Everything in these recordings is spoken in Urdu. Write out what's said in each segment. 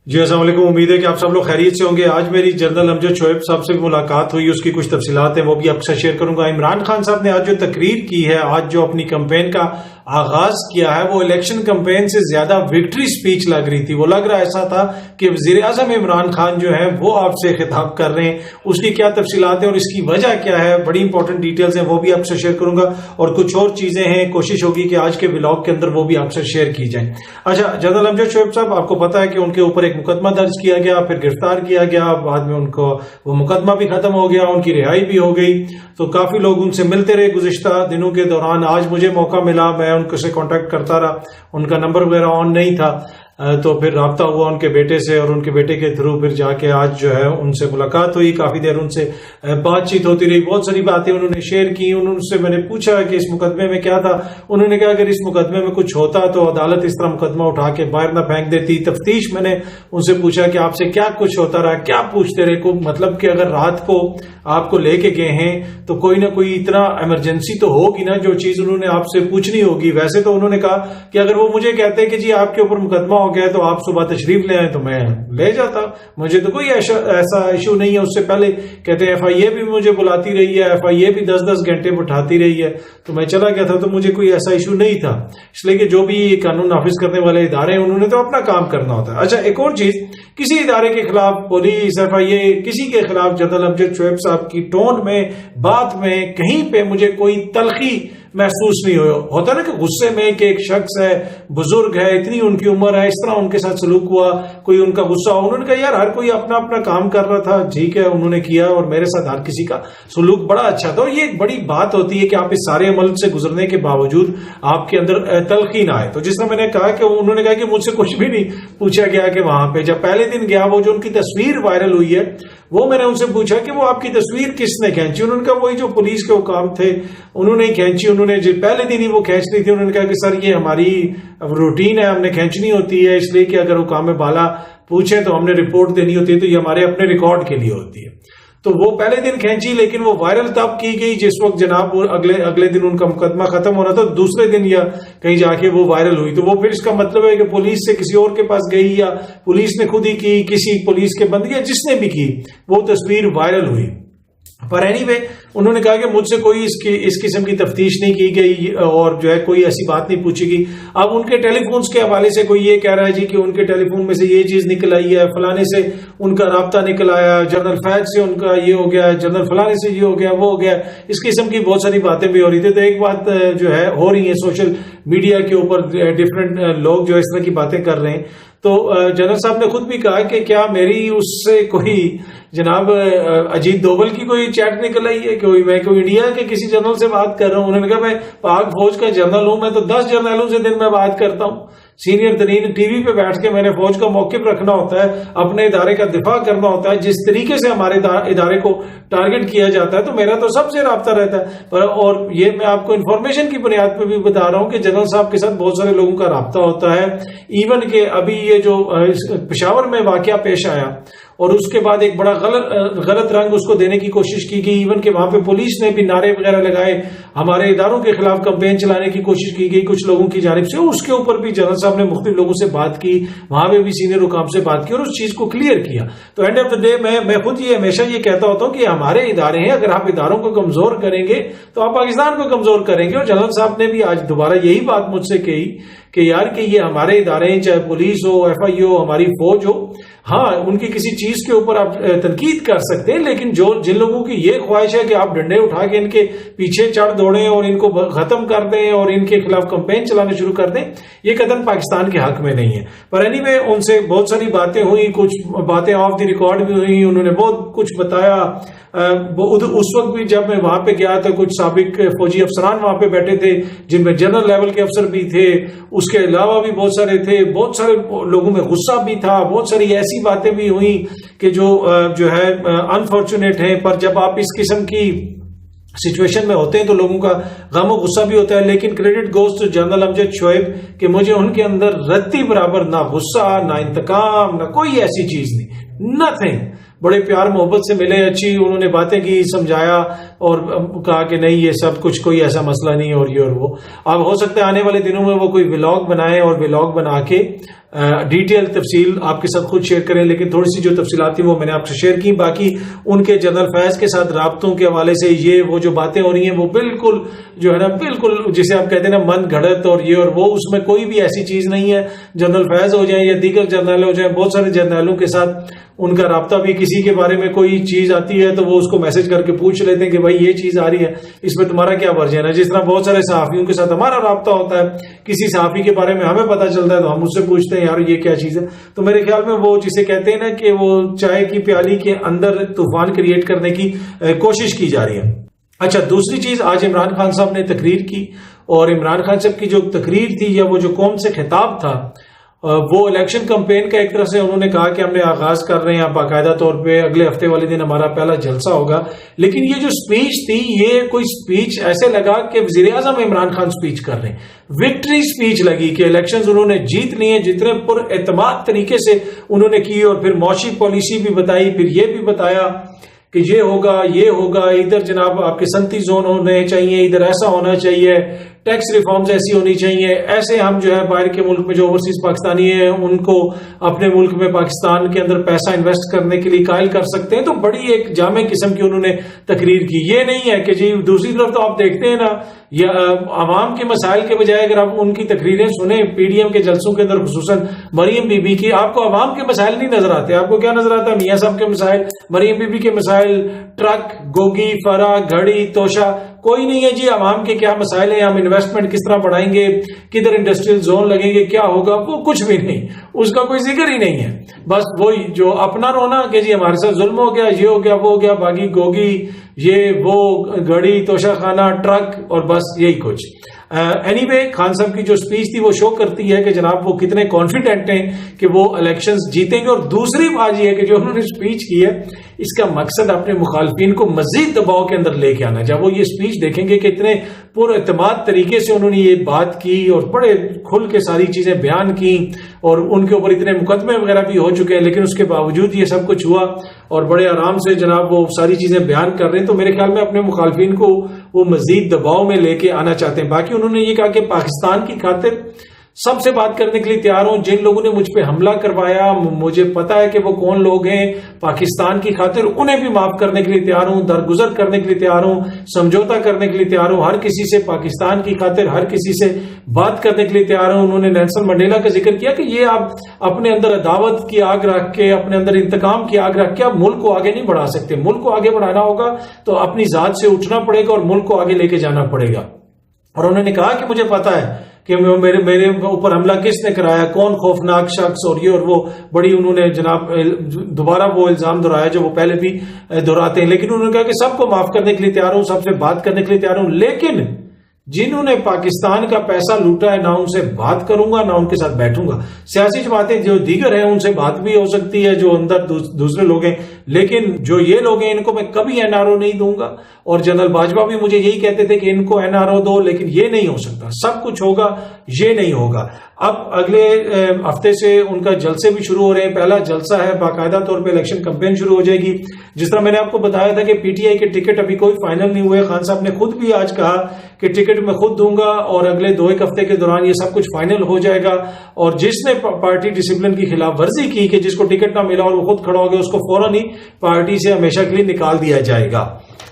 جی السلام علیکم، امید ہے کہ آپ سب لوگ خیریت سے ہوں گے۔ آج میری جنرل امجد شعیب صاحب سے ملاقات ہوئی، اس کی کچھ تفصیلات ہیں وہ بھی آپ کے ساتھ شیئر کروں گا۔ عمران خان صاحب نے آج جو تقریر کی ہے، آج جو اپنی کمپین کا آغاز کیا ہے، وہ الیکشن کمپین سے زیادہ وکٹری سپیچ لگ رہی تھی۔ وہ لگ رہا ایسا تھا کہ وزیر اعظم عمران خان جو ہے وہ آپ سے خطاب کر رہے ہیں۔ اس کی کیا تفصیلات ہیں اور اس کی وجہ کیا ہے، بڑی امپورٹنٹ ڈیٹیلز ہیں، وہ بھی آپ سے شیئر کروں گا، اور کچھ اور چیزیں ہیں، کوشش ہوگی کہ آج کے ولاگ کے اندر وہ بھی آپ سے شیئر کی جائیں۔ اچھا، جنرل امجد شعیب صاحب، آپ کو پتا ہے کہ ان کے اوپر ایک مقدمہ درج کیا گیا، پھر گرفتار کیا گیا، بعد میں ان کو وہ مقدمہ بھی ختم ہو گیا، ان کی رہائی بھی ہو گئی۔ تو کافی لوگ ان سے ملتے رہے گزشتہ دنوں کے دوران۔ آج مجھے موقع ملا، میں ان سے کانٹیکٹ کرتا رہا، ان کا نمبر وغیرہ آن نہیں تھا، تو پھر رابطہ ہوا ان کے بیٹے سے، اور ان کے بیٹے کے تھرو پھر جا کے آج جو ہے ان سے ملاقات ہوئی۔ کافی دیر ان سے بات چیت ہوتی رہی، بہت ساری باتیں انہوں نے شیئر کی۔ انہوں سے میں نے پوچھا کہ اس مقدمے میں کیا تھا۔ انہوں نے کہا اگر اس مقدمے میں کچھ ہوتا تو عدالت اس طرح مقدمہ اٹھا کے باہر نہ پھینک دیتی۔ تفتیش میں نے ان سے پوچھا کہ آپ سے کیا کچھ ہوتا رہا، کیا پوچھتے رہے، مطلب کہ اگر رات کو آپ کو لے کے گئے ہیں تو کوئی نہ کوئی اتنا ایمرجنسی تو ہوگی نا جو چیز انہوں نے آپ سے پوچھنی ہوگی۔ ویسے تو انہوں نے کہا کہ اگر وہ مجھے کہتے کہ جی آپ کے اوپر مقدمہ ہو گیا تو آپ صبح تشریف لے آئیں تو میں لے جاتا، مجھے تو کوئی ایسا ایشو نہیں ہے۔ اس سے پہلے کہتے ہیں ایف آئی اے بھی مجھے بلاتی رہی ہے، ایف آئی اے بھی 10 گھنٹے بٹھاتی رہی ہے، تو میں چلا گیا تھا، تو مجھے کوئی ایسا ایشو نہیں تھا۔ اس لیے کہ جو بھی قانون نافذ کرنے والے ادارے ہیں انہوں نے تو اپنا کام کرنا ہوتا ہے۔ اچھا، ایک اور چیز، کسی ادارے کے خلاف، پولیس، ایف آئی اے، کسی کے خلاف جنرل امجد شعیب صاحب کی ٹون میں، بات میں کہیں پہ مجھے کوئی تلخی محسوس نہیں ہوتا نا کہ غصے میں کہ ایک شخص ہے، بزرگ ہے، اتنی ان کی عمر ہے، اس طرح ان کے ساتھ سلوک ہوا، کوئی ان کا غصہ ہو۔ انہوں نے کہا یار ہر کوئی اپنا اپنا کام کر رہا تھا، ٹھیک ہے، انہوں نے کیا، اور میرے ساتھ ہر کسی کا سلوک بڑا اچھا تھا۔ اور یہ ایک بڑی بات ہوتی ہے کہ آپ اس سارے عمل سے گزرنے کے باوجود آپ کے اندر تلخی نہ آئے۔ تو جس طرح میں نے کہا کہ انہوں نے کہا کہ مجھ سے کچھ بھی نہیں پوچھا گیا، کہ وہاں پہ جب پہلے دن گیا، وہ جو ان کی تصویر وائرل ہوئی ہے، وہ میں نے ان سے پوچھا کہ وہ آپ کی تصویر کس نے کھینچی۔ انہوں نے کہا وہی جو پولیس کے حکام تھے انہوں نے کھینچی، انہوں نے پہلے دن ہی وہ کھینچ لی تھی۔ انہوں نے کہا کہ سر یہ ہماری روٹین ہے، ہم نے کھینچنی ہوتی ہے، اس لیے کہ اگر حکام بالا پوچھیں تو ہم نے رپورٹ دینی ہوتی ہے، تو یہ ہمارے اپنے ریکارڈ کے لیے ہوتی ہے۔ تو وہ پہلے دن کھینچی، لیکن وہ وائرل تب کی گئی جس وقت جناب اگلے دن ان کا مقدمہ ختم ہونا تھا، دوسرے دن یا کہیں جا کے وہ وائرل ہوئی۔ تو وہ پھر اس کا مطلب ہے کہ پولیس سے کسی اور کے پاس گئی، یا پولیس نے خود ہی کی، کسی پولیس کے بندی، یا جس نے بھی کی، وہ تصویر وائرل ہوئی۔ پر اینی وے انہوں نے کہا کہ مجھ سے کوئی اس قسم کی تفتیش نہیں کی گئی، اور جو ہے کوئی ایسی بات نہیں پوچھی گئی۔ اب ان کے ٹیلی فونز کے حوالے سے کوئی یہ کہہ رہا ہے جی کہ ان کے ٹیلی فون میں سے یہ چیز نکل آئی ہے، فلانے سے ان کا رابطہ نکل آیا، جنرل فیض سے ان کا یہ ہو گیا، جنرل فلانے سے یہ ہو گیا، وہ ہو گیا، اس قسم کی بہت ساری باتیں بھی ہو رہی تھی۔ تو ایک بات جو ہے ہو رہی ہے سوشل میڈیا کے اوپر، ڈفرینٹ لوگ جو اس طرح کی باتیں کر رہے ہیں۔ تو جنرل صاحب نے خود بھی کہا کہ کیا میری اس سے کوئی جناب اجیت دوول کی کوئی چیٹ نکل آئی ہے، کہ میں کوئی انڈیا کے کسی جنرل سے بات کر رہا ہوں۔ انہوں نے کہا میں پاک فوج کا جنرل ہوں، میں تو 10 جنرلوں سے دن میں بات کرتا ہوں، سینئر ترین ٹی وی پہ بیٹھ کے میں نے فوج کا موقف رکھنا ہوتا ہے، اپنے ادارے کا دفاع کرنا ہوتا ہے، جس طریقے سے ہمارے ادارے کو ٹارگٹ کیا جاتا ہے، تو میرا تو سب سے رابطہ رہتا ہے۔ اور یہ میں آپ کو انفارمیشن کی بنیاد پہ بھی بتا رہا ہوں کہ جنرل صاحب کے ساتھ بہت سارے لوگوں کا رابطہ ہوتا ہے۔ ایون کہ ابھی یہ جو پشاور میں واقعہ پیش آیا، اور اس کے بعد ایک بڑا غلط رنگ اس کو دینے کی کوشش کی گئی، ایون کہ وہاں پہ پولیس نے بھی نعرے وغیرہ لگائے، ہمارے اداروں کے خلاف کمپین چلانے کی کوشش کی گئی کچھ لوگوں کی جانب سے۔ اس کے اوپر بھی جنرل صاحب نے مختلف لوگوں سے بات کی، وہاں پہ بھی سینئر حکام سے بات کی، اور اس چیز کو کلیئر کیا۔ تو اینڈ آف دا ڈے میں خود یہ ہمیشہ یہ کہتا ہوتا ہوں کہ ہمارے ادارے ہیں، اگر آپ اداروں کو کمزور کریں گے تو آپ پاکستان کو کمزور کریں گے۔ اور جنرل صاحب نے بھی آج دوبارہ یہی بات مجھ سے کہی کہ یار کہ یہ ہمارے ادارے ہیں، چاہے پولیس ہو، ایف آئی ہو، ہماری فوج ہو، ہاں ان کی کسی چیز کے اوپر آپ تنقید کر سکتے ہیں، لیکن جن لوگوں کی یہ خواہش ہے کہ آپ ڈنڈے اٹھا کے ان کے پیچھے چڑھ دوڑیں اور ان کو ختم کر دیں اور ان کے خلاف کمپین چلانا شروع کر دیں، یہ قدم پاکستان کے حق میں نہیں ہے۔ پر اینی وے ان سے بہت ساری باتیں ہوئی، کچھ باتیں آف دی ریکارڈ بھی ہوئی، انہوں نے بہت کچھ بتایا۔ اس وقت بھی جب میں وہاں پہ گیا تو کچھ سابق فوجی افسران وہاں پہ بیٹھے تھے، جن میں جنرل لیول کے افسر بھی تھے، اس کے علاوہ بھی بہت سارے تھے، بہت سارے لوگوں میں غصہ بھی تھا، بہت ساری ایسی باتیں بھی ہوئیں کہ جو ہے انفارچونیٹ ہیں۔ پر جب آپ اس قسم کی سچویشن میں ہوتے ہیں تو لوگوں کا غم و غصہ بھی ہوتا ہے، لیکن کریڈٹ گوز ٹو جنرل امجد شعیب کہ مجھے ان کے اندر رتی برابر نہ غصہ، نہ انتقام، نہ کوئی ایسی چیز نہیں، نتھنگ۔ بڑے پیار محبت سے ملے، اچھی انہوں نے باتیں کی، سمجھایا اور کہا کہ نہیں یہ سب کچھ کوئی ایسا مسئلہ نہیں اور یہ اور وہ۔ اب ہو سکتا ہے آنے والے دنوں میں وہ کوئی ولاگ بنائیں اور ولاگ بنا کے ڈیٹیل تفصیل آپ کے ساتھ خود شیئر کریں، لیکن تھوڑی سی جو تفصیلات تھیں وہ میں نے آپ سے شیئر کی. باقی ان کے جنرل فیض کے ساتھ رابطوں کے حوالے سے یہ وہ جو باتیں ہو رہی ہیں وہ بالکل جو ہے نا بالکل جسے آپ کہتے ہیں نا من گھڑت اور یہ اور وہ، اس میں کوئی بھی ایسی چیز نہیں ہے. جنرل فیض ہو جائیں یا دیگر جنرل ہو جائیں، بہت سارے جنرلوں کے ساتھ ان کا رابطہ بھی، کسی کے بارے میں کوئی چیز آتی ہے تو وہ اس کو میسج کر کے پوچھ لیتے ہیں کہ بھائی یہ چیز آ رہی ہے، اس میں تمہارا کیا ورژن ہے. جس طرح بہت سارے صحافیوں کے ساتھ ہمارا رابطہ ہوتا ہے، کسی صحافی کے بارے میں ہمیں پتہ چلتا ہے تو ہم اس سے پوچھتے ہیں یار یہ کیا چیز ہے. تو میرے خیال میں وہ جسے کہتے ہیں نا کہ وہ چائے کی پیالی کے اندر طوفان کریٹ کرنے کی کوشش کی جا رہی ہے. اچھا، دوسری چیز، آج عمران خان صاحب نے تقریر کی، اور عمران خان صاحب کی جو تقریر تھی یا وہ جو قوم سے خطاب تھا، وہ الیکشن کمپین کا ایک طرح سے انہوں نے کہا کہ ہم نے آغاز کر رہے ہیں باقاعدہ طور پہ، اگلے ہفتے والے دن ہمارا پہلا جلسہ ہوگا. لیکن یہ جو سپیچ تھی، یہ کوئی سپیچ ایسے لگا کہ وزیر اعظم عمران خان سپیچ کر رہے ہیں. وکٹری سپیچ لگی کہ الیکشنز انہوں نے جیت لیے، جتنے پر اعتماد طریقے سے انہوں نے کی، اور پھر معاشی پالیسی بھی بتائی، پھر یہ بھی بتایا کہ یہ ہوگا یہ ہوگا، ادھر جناب آپ کے صنعتی زون ہونے چاہیے، ادھر ایسا ہونا چاہیے، ٹیکس ریفارمز ایسی ہونی چاہیے، ایسے ہم جو ہے باہر کے ملک میں جو اوورسیز پاکستانی ہیں ان کو اپنے ملک میں پاکستان کے اندر پیسہ انویسٹ کرنے کے لیے قائل کر سکتے ہیں. تو بڑی ایک جامع قسم کی انہوں نے تقریر کی. یہ نہیں ہے کہ جی دوسری طرف تو آپ دیکھتے ہیں نا، یا عوام کے مسائل کے بجائے اگر آپ ان کی تقریریں سنیں پی ڈی ایم کے جلسوں کے اندر، خصوصاً مریم بی بی کی، آپ کو عوام کے مسائل نہیں نظر آتے. آپ کو کیا نظر آتا ہے؟ میاں صاحب کے مسائل، مریم بی بی کے مسائل، ٹرک، گوگی، فرا، گھڑی، توشا، کوئی نہیں ہے جی عوام کے کیا مسائل ہیں، ہم انویسٹمنٹ کس طرح بڑھائیں گے، کدھر انڈسٹریل زون لگیں گے، کیا ہوگا، وہ کچھ بھی نہیں، اس کا کوئی ذکر ہی نہیں ہے. بس وہی جو اپنا رونا کہ جی ہمارے ساتھ ظلم ہو گیا، یہ ہو گیا، وہ ہو گیا، باقی گوگی، یہ وہ، گھڑی، توشا خانہ، ٹرک، اور بس یہی کچھ. اینی وے، خان صاحب کی جو سپیچ تھی وہ شو کرتی ہے کہ جناب وہ کتنے کانفیڈنٹ ہیں کہ وہ الیکشنز جیتیں گے. اور دوسری بات یہ ہے کہ جو انہوں نے سپیچ کی ہے، اس کا مقصد اپنے مخالفین کو مزید دباؤ کے اندر لے کے آنا. جب وہ یہ سپیچ دیکھیں گے کہ اتنے پر اعتماد طریقے سے انہوں نے یہ بات کی اور بڑے کھل کے ساری چیزیں بیان کی، اور ان کے اوپر اتنے مقدمے وغیرہ بھی ہو چکے ہیں، لیکن اس کے باوجود یہ سب کچھ ہوا اور بڑے آرام سے جناب وہ ساری چیزیں بیان کر رہے ہیں، تو میرے خیال میں اپنے مخالفین کو وہ مزید دباؤ میں لے کے آنا چاہتے ہیں. باقی انہوں نے یہ کہا کہ پاکستان کی خاطر سب سے بات کرنے کے لیے تیار ہوں. جن لوگوں نے مجھ پہ حملہ کروایا، مجھے پتا ہے کہ وہ کون لوگ ہیں، پاکستان کی خاطر انہیں بھی معاف کرنے کے لیے تیار ہوں، درگزر کرنے کے لیے تیار ہوں، سمجھوتا کرنے کے لیے تیار ہوں، ہر کسی سے پاکستان کی خاطر ہر کسی سے بات کرنے کے لیے تیار ہوں. انہوں نے نیلسن منڈیلا کا ذکر کیا کہ یہ آپ اپنے اندر عداوت کی آگ رکھ کے، اپنے اندر انتقام کی آگ رکھ کے آپ ملک کو آگے نہیں بڑھا سکتے. ملک کو آگے بڑھانا ہوگا تو اپنی ذات سے اٹھنا پڑے گا اور ملک کو آگے لے کے جانا پڑے گا. اور انہوں نے کہا کہ مجھے پتا ہے کہ میرے اوپر حملہ کس نے کرایا، کون خوفناک شخص، اور یہ اور وہ بڑی انہوں نے جناب دوبارہ وہ الزام دہرایا جو وہ پہلے بھی دہراتے ہیں. لیکن انہوں نے کہا کہ سب کو معاف کرنے کے لیے تیار ہوں، سب سے بات کرنے کے لیے تیار ہوں، لیکن جنہوں نے پاکستان کا پیسہ لوٹا ہے نہ ان سے بات کروں گا نہ ان کے ساتھ بیٹھوں گا. سیاسی جماعتیں جو دیگر ہیں ان سے بات بھی ہو سکتی ہے، جو اندر دوسرے لوگ ہیں، لیکن جو یہ لوگ ہیں ان کو میں کبھی این آر او نہیں دوں گا. اور جنرل باجوہ بھی مجھے یہی کہتے تھے کہ ان کو این آر او دو، لیکن یہ نہیں ہو سکتا، سب کچھ ہوگا، یہ نہیں ہوگا. اب اگلے ہفتے سے ان کا جلسے بھی شروع ہو رہے ہیں. پہلا جلسہ ہے باقاعدہ طور پہ الیکشن کمپین شروع ہو جائے گی. جس طرح میں نے آپ کو بتایا تھا کہ پی ٹی آئی کے ٹکٹ ابھی کوئی فائنل نہیں ہوئے. خان صاحب نے خود بھی آج کہا کہ ٹکٹ میں خود دوں گا اور اگلے 2-1 ہفتے کے دوران یہ سب کچھ فائنل ہو جائے گا. اور جس نے پارٹی ڈسپلن کی خلاف ورزی کی کہ جس کو ٹکٹ نہ ملا اور وہ خود کھڑا ہو گیا، اس کو فوراً ہی پارٹی سے ہمیشہ کے لیے نکال دیا جائے گا.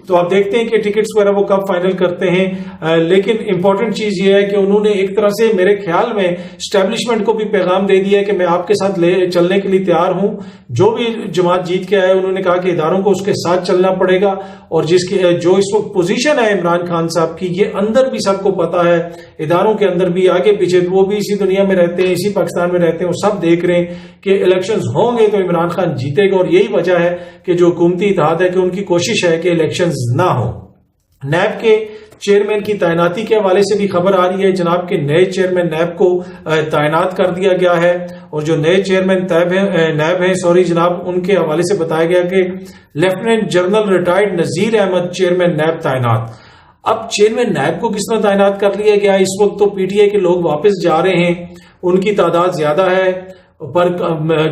تو آپ دیکھتے ہیں کہ ٹکٹس وغیرہ وہ کب فائنل کرتے ہیں. لیکن امپورٹنٹ چیز یہ ہے کہ انہوں نے ایک طرح سے میرے خیال میں اسٹیبلشمنٹ کو بھی پیغام دے دیا ہے کہ میں آپ کے ساتھ چلنے کے لیے تیار ہوں. جو بھی جماعت جیت کے آئے انہوں نے کہا کہ اداروں کو اس کے ساتھ چلنا پڑے گا. اور جو اس وقت پوزیشن ہے عمران خان صاحب کی، یہ اندر بھی سب کو پتا ہے، اداروں کے اندر بھی، آگے پیچھے، وہ بھی اسی دنیا میں رہتے ہیں، اسی پاکستان میں رہتے ہیں، وہ سب دیکھ رہے ہیں کہ الیکشنز ہوں گے تو عمران خان جیتے گا. اور یہی وجہ ہے کہ جو حکومتی اتحاد ہے کہ ان کی کوشش ہے کہ الیکشنز نہ ہو. نیب کے چیئرمین کی تعیناتی کے حوالے سے بھی خبر آ رہی ہے. جناب کے نئے چیئرمین نیب کو تعینات کر دیا گیا ہے. اور جو نئے چیئرمین نیب ہیں جناب، ان کے حوالے سے بتایا گیا کہ lieutenant general retired Nazir Ahmed chairman NAB تعینات. اب چیئرمین نیب کو کس طرح تعینات کر لیا گیا؟ اس وقت تو پی ٹی آئی کے لوگ واپس جا رہے ہیں، ان کی تعداد زیادہ ہے، پر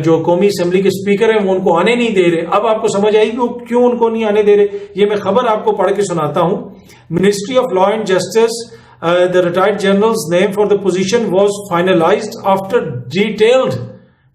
جو قومی اسمبلی کے اسپیکر ہیں وہ ان کو آنے نہیں دے رہے. اب آپ کو سمجھ آئی کہ وہ کیوں ان کو نہیں آنے دے رہے. یہ میں خبر آپ کو پڑھ کے سناتا ہوں. Ministry of law and justice the retired general's name for the position was finalized after detailed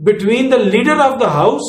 between the leader of the house